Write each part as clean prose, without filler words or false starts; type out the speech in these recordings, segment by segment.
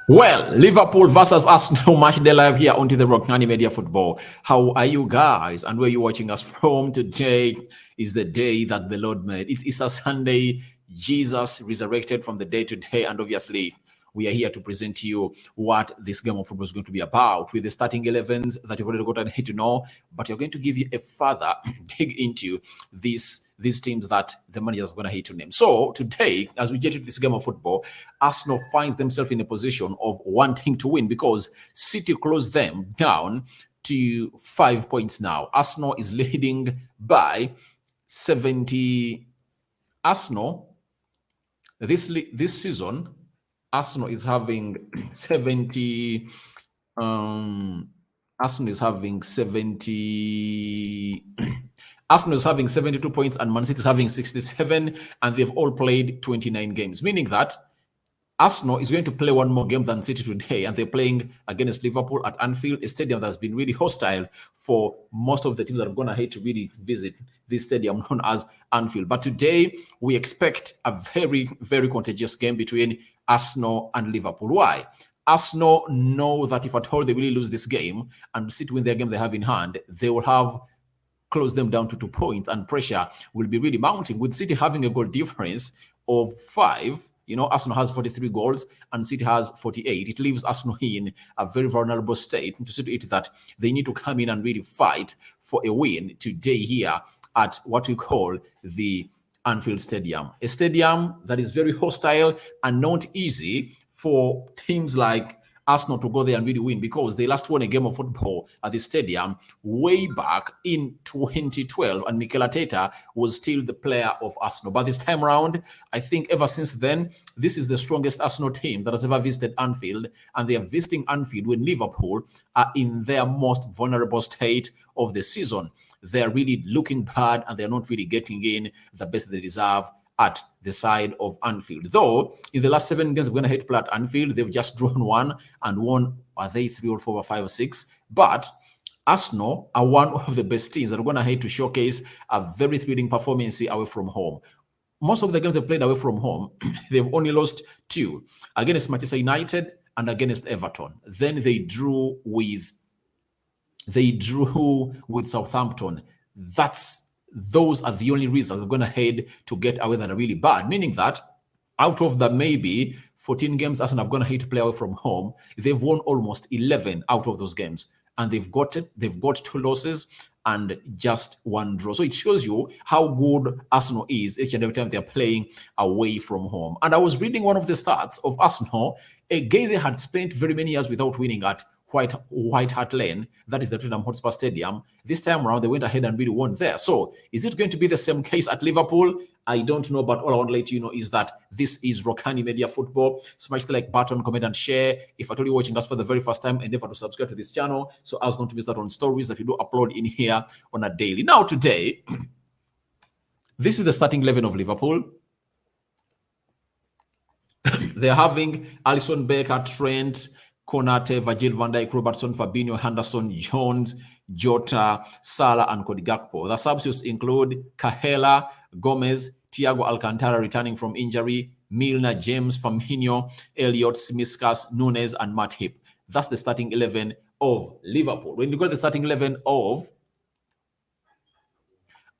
Well, Liverpool versus Arsenal match day live here onto the Rockani Media Football. How are you guys? And where you watching us from? Today is the day that the Lord made. It's Easter Sunday. Jesus resurrected from the day to day, and obviously we are here to present to you what this game of football is going to be about with the starting 11s that you've already gotten to know, but you're going to give you a further dig into these teams that the managers are going to hate to name. So today, as we get into this game of football, Arsenal finds themselves in a position of wanting to win because City closed them down to 5 points now. Arsenal is leading by 70. Arsenal, this season, Arsenal is having 70. Arsenal is having 70. Arsenal is having 72 points and Man City is having 67, and they've all played 29 games, meaning that Arsenal is going to play one more game than City today, and they're playing against Liverpool at Anfield, a stadium that's been really hostile for most of the teams that are going to hate to really visit this stadium known as Anfield. But today, we expect a very, very contagious game between Arsenal and Liverpool. Why? Arsenal know that if at all they really lose this game and City win their game they have in hand, they will have close them down to 2 points, and pressure will be really mounting. With City having a goal difference of 5, Arsenal has 43 goals and City has 48. It leaves Arsenal in a very vulnerable state to see to it that they need to come in and really fight for a win today here at what we call the Anfield Stadium, a stadium that is very hostile and not easy for teams like Arsenal to go there and really win because they last won a game of football at the stadium way back in 2012, and Mikel Arteta was still the player of Arsenal. But this time around, I think ever since then, this is the strongest Arsenal team that has ever visited Anfield, and they are visiting Anfield when Liverpool are in their most vulnerable state of the season. They are really looking bad, and they are not really getting in the best they deserve at the side of Anfield. Though, in the last 7 games we're going to hit to play at Anfield, they've just drawn 1 and won, are they 3 or 4 or 5 or 6? But Arsenal are one of the best teams that are going to hate to showcase a very thrilling performance away from home. Most of the games they've played away from home, they've only lost 2, against Manchester United and against Everton. Then they drew with Southampton. Those are the only reasons they're going to head to get away that are really bad, meaning that out of the maybe 14 games Arsenal have gone ahead to play away from home, they've won almost 11 out of those games, and they've got 2 losses and just 1 draw. So it shows you how good Arsenal is each and every time they're playing away from home. And I was reading one of the stats of Arsenal, a game they had spent very many years without winning at White Hart Lane, that is the Tottenham Hotspur Stadium. This time around, they went ahead and really won there. So, is it going to be the same case at Liverpool? I don't know, but all I want to let you know is that this is Rockani Media Football. Smash the like button, comment, and share. If at all you're watching us for the very first time, endeavor to subscribe to this channel so as not to miss out on stories that we do upload in here on a daily. Now, today, this is the starting 11 of Liverpool. They're having Alisson Becker, Trent, Konate, Virgil van Dijk, Robertson, Fabinho, Henderson, Jones, Jota, Salah, and Cody Gakpo. The substitutes include Kahela, Gomez, Thiago Alcantara returning from injury, Milner, James, Firmino, Elliott, Simikas, Nunes, and Matt Heap. That's the starting 11 of Liverpool. When you go to the starting 11 of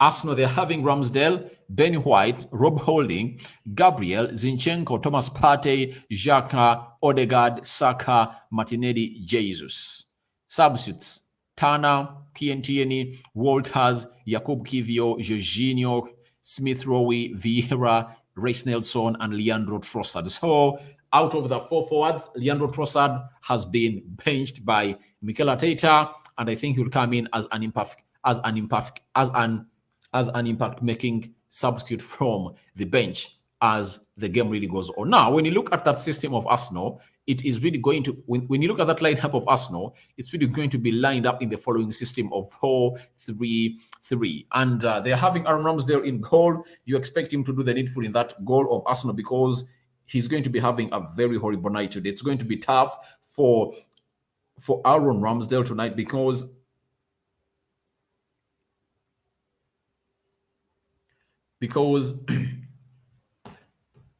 Arsenal, they're having Ramsdale, Ben White, Rob Holding, Gabriel, Zinchenko, Thomas Partey, Xhaka, Odegaard, Saka, Martinelli, Jesus. Substitutes: Turner, Kientieni, Walters, Jakub Kivio, Jorginho, Smith Rowe, Vieira, Reece Nelson, and Leandro Trossard. So, out of the 4 forwards, Leandro Trossard has been benched by Mikel Arteta, and I think he'll come in as an impact-making substitute from the bench as the game really goes on. Now, when you look at that system of Arsenal, it is really going to, when you look at that lineup of Arsenal, it's really going to be lined up in the following system of 4-3-3. And they're having Aaron Ramsdale in goal. You expect him to do the needful in that goal of Arsenal because he's going to be having a very horrible night today. It's going to be tough for Aaron Ramsdale tonight because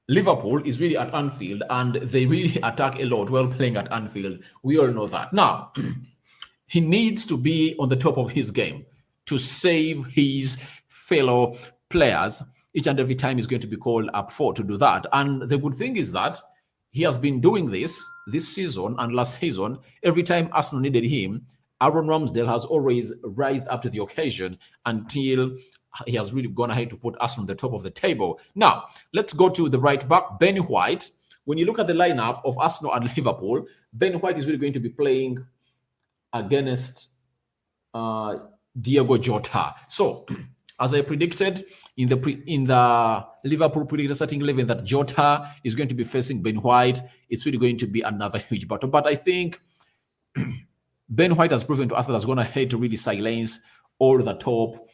Liverpool is really at Anfield and they really attack a lot while playing at Anfield. We all know that. Now, he needs to be on the top of his game to save his fellow players each and every time he's going to be called up for to do that. And the good thing is that he has been doing this season and last season. Every time Arsenal needed him, Aaron Ramsdale has always rised up to the occasion until he has really gone ahead to put Arsenal on the top of the table. Now, let's go to the right back, Ben White. When you look at the lineup of Arsenal and Liverpool, Ben White is really going to be playing against Diego Jota. So, as I predicted in the Liverpool predicted starting 11 that Jota is going to be facing Ben White, it's really going to be another huge battle. But I think Ben White has proven to us that has gone ahead to really silence all the top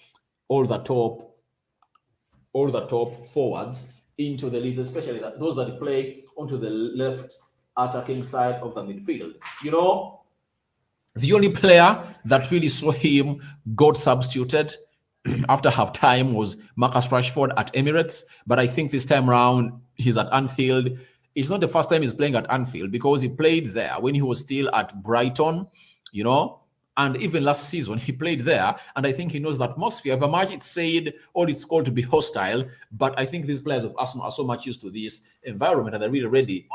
forwards into the leads, especially those that play onto the left attacking side of the midfield. You know, the only player that really saw him got substituted after halftime was Marcus Rashford at Emirates. But I think this time around, he's at Anfield. It's not the first time he's playing at Anfield because he played there when he was still at Brighton, you know. And even last season, he played there. And I think he knows the atmosphere. If a match, it's said, or it's called to be hostile. But I think these players of Arsenal are so much used to this environment and they're really ready.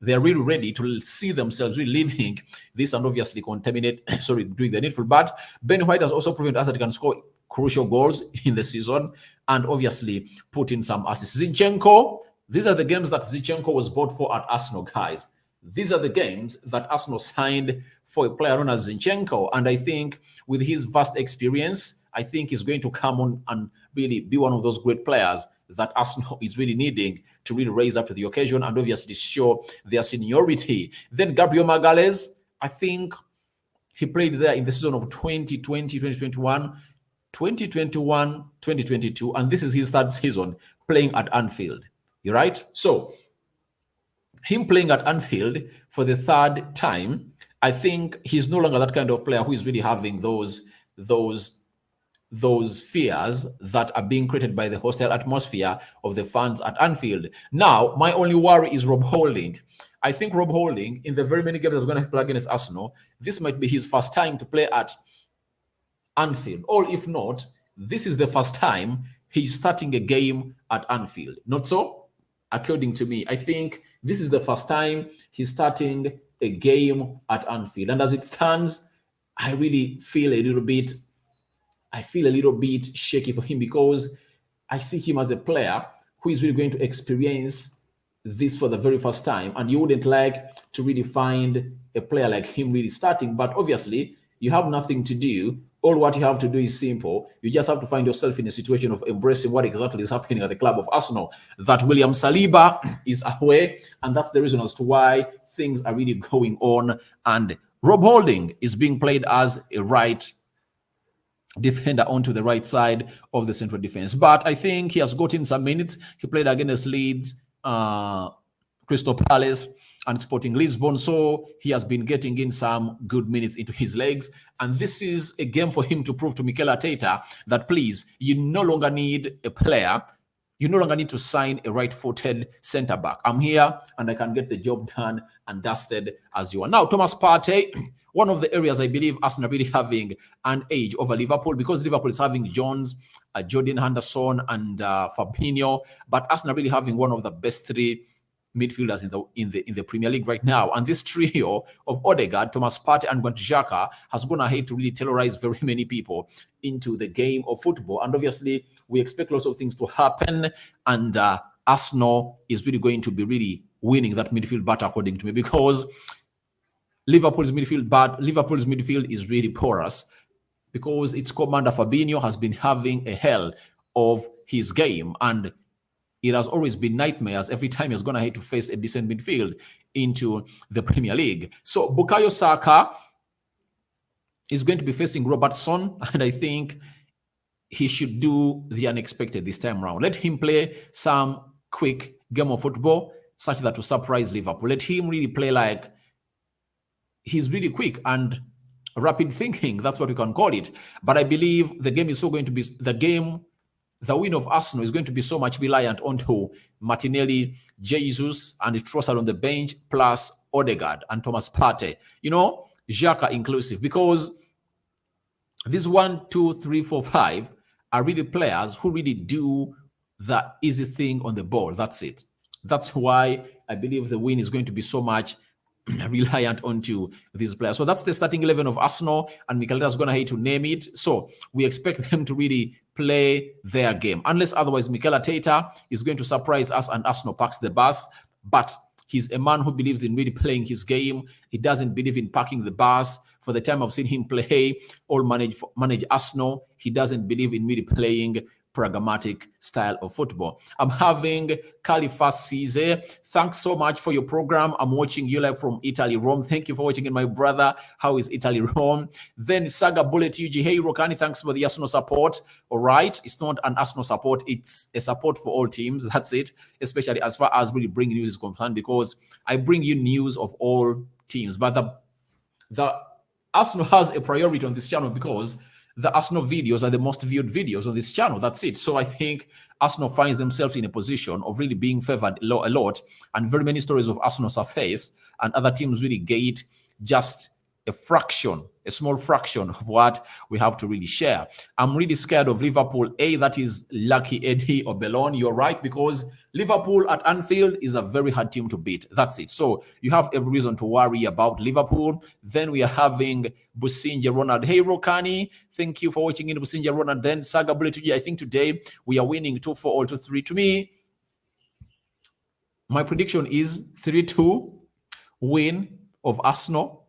They're really ready to see themselves really leading this and obviously doing the needful. But Ben White has also proven to us that he can score crucial goals in the season and obviously put in some assists. Zinchenko, these are the games that Zinchenko was bought for at Arsenal, guys. These are the games that Arsenal signed for a player known as Zinchenko. And I think with his vast experience, I think he's going to come on and really be one of those great players that Arsenal is really needing to really raise up to the occasion and obviously show their seniority. Then Gabriel Magalhaes, I think he played there in the season of 2020, 2021, 2021, 2022, and this is his third season playing at Anfield. You're right? So, him playing at Anfield for the third time, I think he's no longer that kind of player who is really having those fears that are being created by the hostile atmosphere of the fans at Anfield. Now, my only worry is Rob Holding. I think Rob Holding, in the very many games that's going to play against Arsenal, this might be his first time to play at Anfield. Or if not, this is the first time he's starting a game at Anfield. Not so? According to me, I think this is the first time he's starting a game at Anfield. And as it stands, I really feel a little bit shaky for him because I see him as a player who is really going to experience this for the very first time. And you wouldn't like to really find a player like him really starting. But obviously, you have nothing to do. All what you have to do is simple. You just have to find yourself in a situation of embracing what exactly is happening at the club of Arsenal. That William Saliba is away. And that's the reason as to why things are really going on. And Rob Holding is being played as a right defender onto the right side of the central defense. But I think he has gotten some minutes. He played against Leeds, Crystal Palace, and Sporting Lisbon. So he has been getting in some good minutes into his legs. And this is a game for him to prove to Mikel Arteta that, please, you no longer need a player. You no longer need to sign a right-footed centre-back. I'm here and I can get the job done and dusted as you are. Now, Thomas Partey, one of the areas I believe Arsenal really having an edge over Liverpool because Liverpool is having Jones, Jordan Henderson, and Fabinho, but Arsenal really having one of the best three midfielders in the Premier League right now. And this trio of Odegaard, Thomas Partey, and Granit Xhaka has gone ahead to really terrorize very many people into the game of football. And obviously, we expect lots of things to happen. And Arsenal is really going to be really winning that midfield battle, according to me, because Liverpool's midfield is really porous because its commander Fabinho has been having a hell of his game. And it has always been nightmares every time he's gone ahead to face a decent midfield into the Premier League. So Bukayo Saka is going to be facing Robertson, and I think he should do the unexpected this time around. Let him play some quick game of football such that to surprise Liverpool. Let him really play like he's really quick and rapid thinking. That's what we can call it. But I believe the game is so going to be the game the win of Arsenal is going to be so much reliant onto Martinelli, Jesus, and Trossard on the bench, plus Odegaard and Thomas Partey. You know, Xhaka inclusive, because these 1, 2, 3, 4, 5 are really players who really do the easy thing on the ball. That's it. That's why I believe the win is going to be so much reliant onto these players. So that's the starting 11 of Arsenal, and Mikel Arteta is going to hate to name it. So we expect them to really play their game, unless otherwise Mikel Arteta is going to surprise us and Arsenal parks the bus. But he's a man who believes in really playing his game. He doesn't believe in parking the bus. For the time I've seen him play or manage Arsenal, he doesn't believe in really playing pragmatic style of football. I'm having Khalifa Cisse. Thanks so much for your program. I'm watching you live from Italy, Rome. Thank you for watching in, my brother. How is Italy, Rome? Then Saga Bullet UG. Hey, Rokani, thanks for the Arsenal support. All right. It's not an Arsenal support. It's a support for all teams. That's it. Especially as far as really bringing news is concerned, because I bring you news of all teams. But the Arsenal has a priority on this channel because the Arsenal videos are the most viewed videos on this channel. That's it. So I think Arsenal finds themselves in a position of really being favored a lot, and very many stories of Arsenal surface, and other teams really get just a small fraction of what we have to really share. I'm really scared of Liverpool. That is Lucky Eddie or Bellon. You're right, because Liverpool at Anfield is a very hard team to beat. That's it. So you have every reason to worry about Liverpool. Then we are having Businja Ronald. Hey, Rokani, thank you for watching in Businja Ronald. Then Saga Bullet. I think today we are winning 2-4 or 2-3. To me, my prediction is 3-2 win of Arsenal,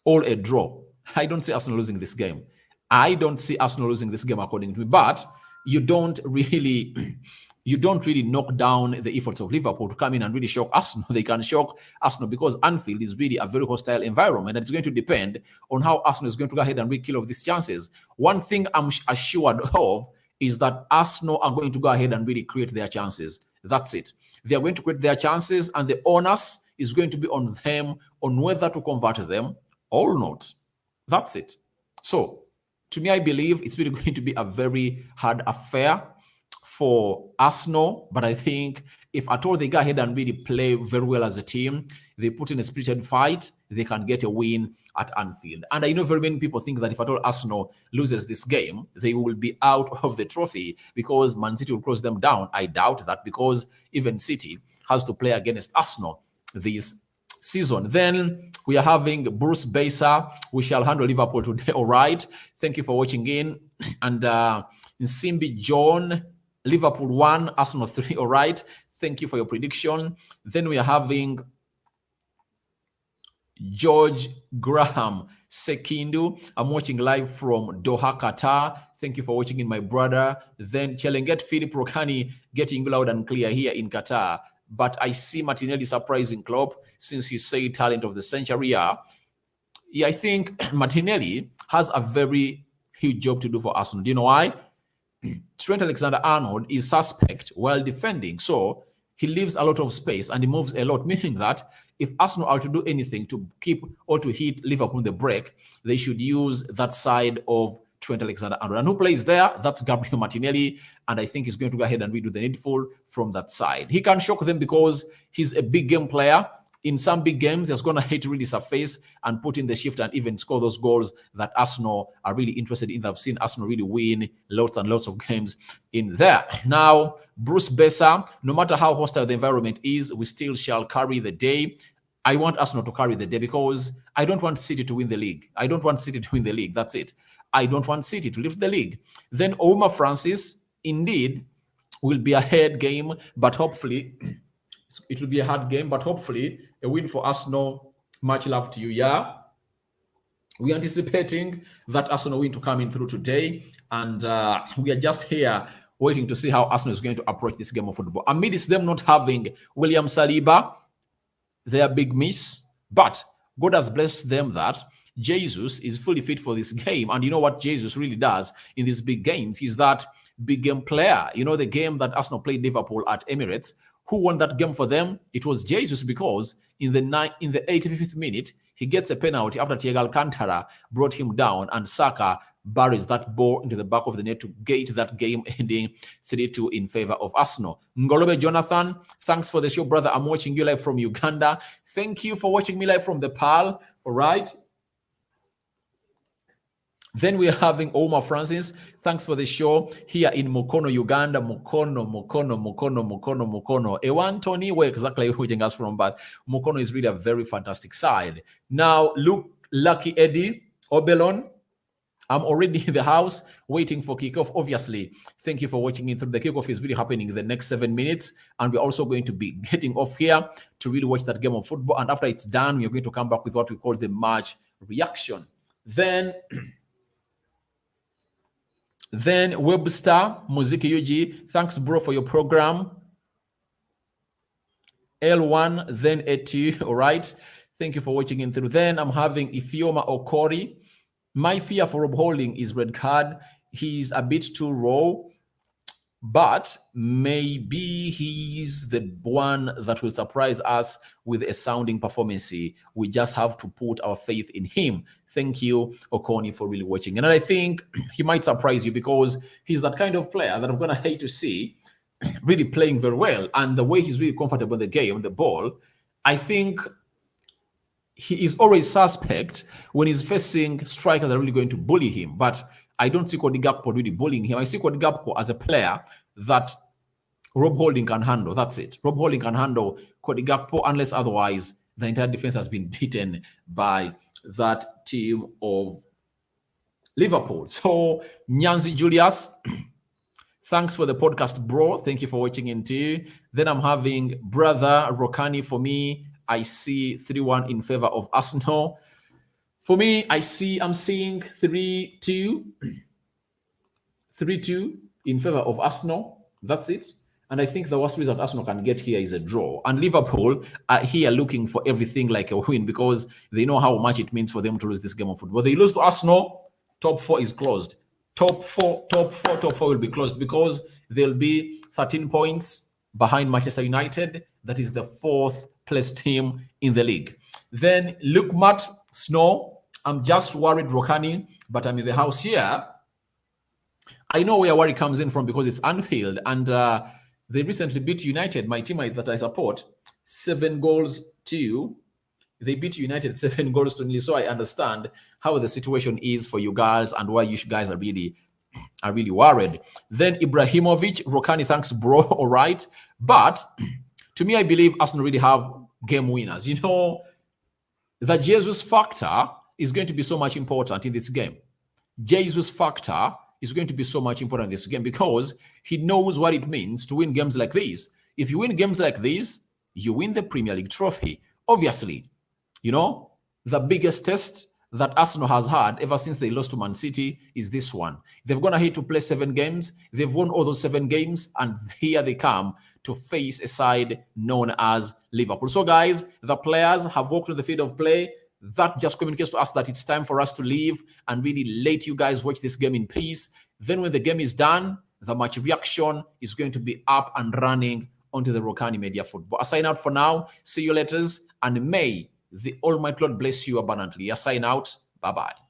or a draw. I don't see Arsenal losing this game. I don't see Arsenal losing this game according to me. But you don't really knock down the efforts of Liverpool to come in and really shock Arsenal. They can shock Arsenal because Anfield is really a very hostile environment, and it's going to depend on how Arsenal is going to go ahead and really kill off these chances. One thing I'm assured of is that Arsenal are going to go ahead and really create their chances. That's it. They are going to create their chances, and the onus is going to be on them on whether to convert them or not. That's it. So, to me, I believe it's really going to be a very hard affair for Arsenal, but I think if at all they go ahead and really play very well as a team, they put in a spirited fight, they can get a win at Anfield. And I know very many people think that if at all Arsenal loses this game, they will be out of the trophy because Man City will close them down. I doubt that, because even City has to play against Arsenal this season. Then we are having Bruce Besa. We shall handle Liverpool today. All right. Thank you for watching in. And Nsimbi John, Liverpool 1, Arsenal 3. All right. Thank you for your prediction. Then we are having George Graham Sekindu. I'm watching live from Doha, Qatar. Thank you for watching in, my brother. Then Chelenget Philip Rokani getting loud and clear here in Qatar. But I see Martinelli surprising Klopp since he said talent of the century. Yeah, I think Martinelli has a very huge job to do for Arsenal. Do you know why? Trent Alexander-Arnold is suspect while defending. So he leaves a lot of space and he moves a lot, meaning that if Arsenal are to do anything to keep or to hit Liverpool in the break, they should use that side of Trent Alexander-Arnold. And who plays there? That's Gabriel Martinelli. And I think he's going to go ahead and redo the needful from that side. He can shock them because he's a big game player. In some big games, he's going to hit really surface and put in the shift and even score those goals that Arsenal are really interested in. I've seen Arsenal really win lots and lots of games in there. Now, Bruce Besa, no matter how hostile the environment is, we still shall carry the day. I want Arsenal to carry the day because I don't want City to win the league. I don't want City to win the league. That's it. I don't want City to lift the league. Then Ouma Francis, indeed, will be a head game, but hopefully it will be a hard game, but hopefully a win for Arsenal. Much love to you. Yeah, we're anticipating that Arsenal win to come in through today, and we are just here waiting to see how Arsenal is going to approach this game of football. Amidst them not having William Saliba, their big miss, but God has blessed them that Jesus is fully fit for this game. And you know what Jesus really does in these big games? He's that big game player. You know, the game that Arsenal played Liverpool at Emirates, who won that game for them? It was Jesus, because in the 85th minute, he gets a penalty after Thiago Alcantara brought him down and Saka buries that ball into the back of the net to gate that game, ending 3-2 in favor of Arsenal. Ngolobe Jonathan, thanks for the show, brother. I'm watching you live from Uganda. Thank you for watching me live from the PAL. All right. Then we are having Omar Francis. Thanks for the show here in Mukono, Uganda. Mukono. Ewan Tony, where exactly are you watching us from? But Mukono is really a very fantastic side. Now, look, Lucky Eddie Obelon. I'm already in the house waiting for kickoff. Obviously, thank you for watching in through. The kickoff is really happening in the next 7 minutes. And we're also going to be getting off here to really watch that game of football. And after it's done, we're going to come back with what we call the match reaction. Then Webster, Muziki Yuji, thanks, bro, for your program. L1, then A2, all right. Thank you for watching in through. Then I'm having Ifioma Okori. My fear for Rob Holding is red card. He's a bit too raw, but maybe he's the one that will surprise us with a sounding performance. We just have to put our faith in him. Thank you, Okoni, for really watching. And I think he might surprise you because he's that kind of player that I'm going to hate to see really playing very well. And the way he's really comfortable in the game, on the ball, I think he is always suspect when he's facing strikers that are really going to bully him. But I don't see Cody Gakpo really bullying him. I see Cody Gakpo as a player that Rob Holding can handle. That's it. Rob Holding can handle Cody Gakpo unless otherwise the entire defense has been beaten by that team of Liverpool. So, Nyanzi Julius, thanks for the podcast, bro. Thank you for watching in too. Then I'm having brother Rokani. For me, I see 3-1 in favor of Arsenal. For me, I'm seeing 3-2. 3-2 in favor of Arsenal. That's it. And I think the worst result Arsenal can get here is a draw. And Liverpool are here looking for everything like a win because they know how much it means for them to lose this game of football. They lose to Arsenal, top 4 is closed. Top four will be closed because they'll be 13 points behind Manchester United. That is the 4th place team in the league. Then look, Matt Snow. I'm just worried, Rokani, but I'm in the house here. I know where worry comes in from because it's Anfield, and they recently beat United, my teammate that I support, 7-2. They beat United 7-0. So I understand how the situation is for you guys and why you guys are really worried. Then Ibrahimovic, Rokani, thanks, bro. All right. But to me, I believe Arsenal really have game winners. You know, the Jesus factor is going to be so much important in this game. Jesus factor is going to be so much important in this game because he knows what it means to win games like this. If you win games like this, you win the Premier League trophy. Obviously, you know, the biggest test that Arsenal has had ever since they lost to Man City is this one. They've gone ahead to play 7 games. They've won all those 7 games, and here they come to face a side known as Liverpool. So, guys, the players have walked on the field of play. That just communicates to us that it's time for us to leave and really let you guys watch this game in peace. Then when the game is done, the match reaction is going to be up and running onto the Rokani Media Football. I sign out for now. See you later, and may the Almighty Lord bless you abundantly. I sign out. Bye-bye.